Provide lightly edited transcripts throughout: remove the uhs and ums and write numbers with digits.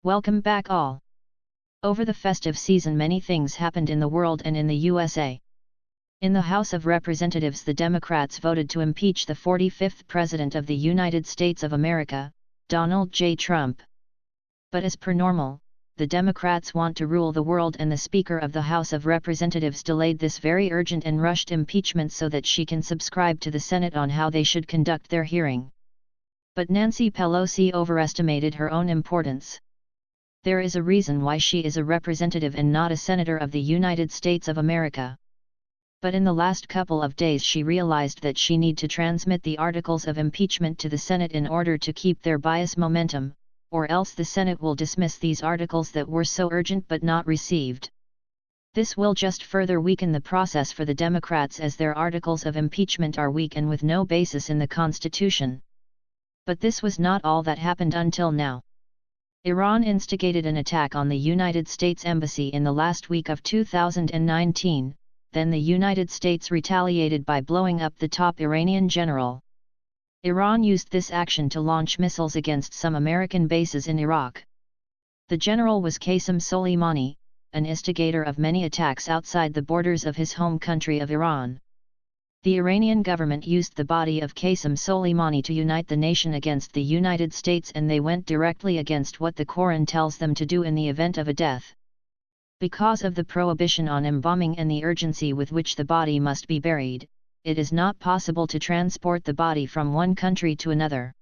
Welcome back all. Over the festive season many things happened in the world and in the USA. In the House of Representatives the Democrats voted to impeach the 45th President of the United States of America, Donald J. Trump. But as per normal, the Democrats want to rule the world and the Speaker of the House of Representatives delayed this very urgent and rushed impeachment so that she can subscribe to the Senate on how they should conduct their hearing. But Nancy Pelosi overestimated her own importance. There is a reason why she is a representative and not a senator of the United States of America. But in the last couple of days she realized that she need to transmit the articles of impeachment to the Senate in order to keep their bias momentum, or else the Senate will dismiss these articles that were so urgent but not received. This will just further weaken the process for the Democrats as their articles of impeachment are weak and with no basis in the Constitution. But this was not all that happened until now. Iran instigated an attack on the United States Embassy in the last week of 2019, then the United States retaliated by blowing up the top Iranian general. Iran used this action to launch missiles against some American bases in Iraq. The general was Qasem Soleimani, an instigator of many attacks outside the borders of his home country of Iran. The Iranian government used the body of Qasem Soleimani to unite the nation against the United States, and they went directly against what the Quran tells them to do in the event of a death. Because of the prohibition on embalming and the urgency with which the body must be buried, it is not possible to transport the body from one country to another.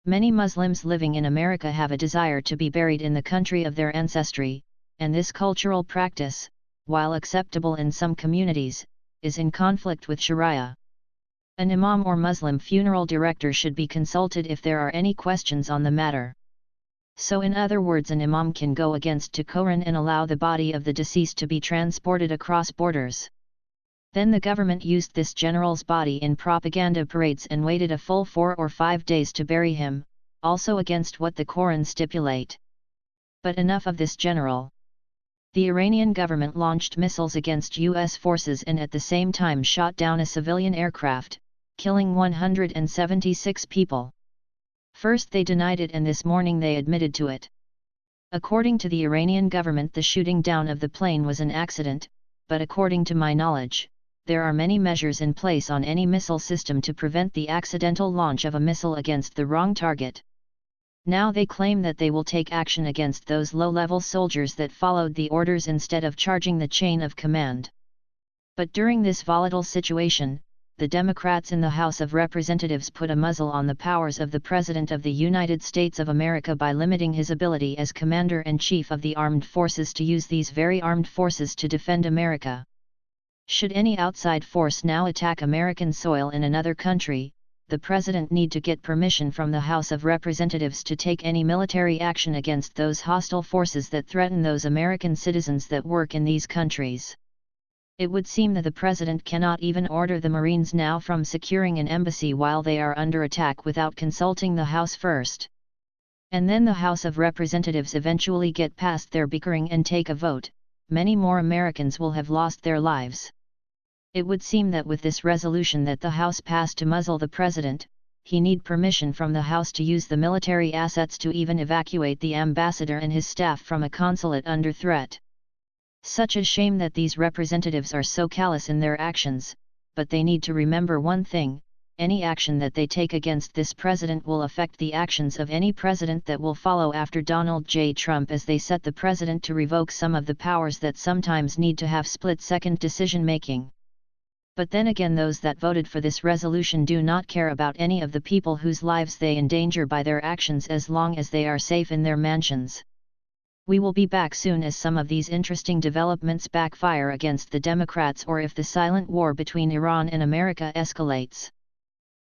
Many Muslims living in America have a desire to be buried in the country of their ancestry, and this cultural practice, while acceptable in some communities, is in conflict with Sharia. An imam or Muslim funeral director should be consulted if there are any questions on the matter. So in other words, an imam can go against the Quran and allow the body of the deceased to be transported across borders. Then the government used this general's body in propaganda parades and waited a full 4 or 5 days to bury him, also against what the Quran stipulate. But enough of this general. The Iranian government launched missiles against U.S. forces and at the same time shot down a civilian aircraft, killing 176 people. First they denied it and this morning they admitted to it. According to the Iranian government, the shooting down of the plane was an accident, but according to my knowledge, there are many measures in place on any missile system to prevent the accidental launch of a missile against the wrong target. Now they claim that they will take action against those low-level soldiers that followed the orders instead of charging the chain of command. But during this volatile situation, the Democrats in the House of Representatives put a muzzle on the powers of the President of the United States of America by limiting his ability as Commander-in-Chief of the Armed Forces to use these very armed forces to defend America. Should any outside force now attack American soil in another country, the President need to get permission from the House of Representatives to take any military action against those hostile forces that threaten those American citizens that work in these countries. It would seem that the President cannot even order the Marines now from securing an embassy while they are under attack without consulting the House first. And then the House of Representatives eventually get past their bickering and take a vote, many more Americans will have lost their lives. It would seem that with this resolution that the House passed to muzzle the President, he need permission from the House to use the military assets to even evacuate the ambassador and his staff from a consulate under threat. Such a shame that these representatives are so callous in their actions, but they need to remember one thing: any action that they take against this president will affect the actions of any president that will follow after Donald J. Trump, as they set the president to revoke some of the powers that sometimes need to have split-second decision-making. But then again, those that voted for this resolution do not care about any of the people whose lives they endanger by their actions as long as they are safe in their mansions. We will be back soon as some of these interesting developments backfire against the Democrats or if the silent war between Iran and America escalates.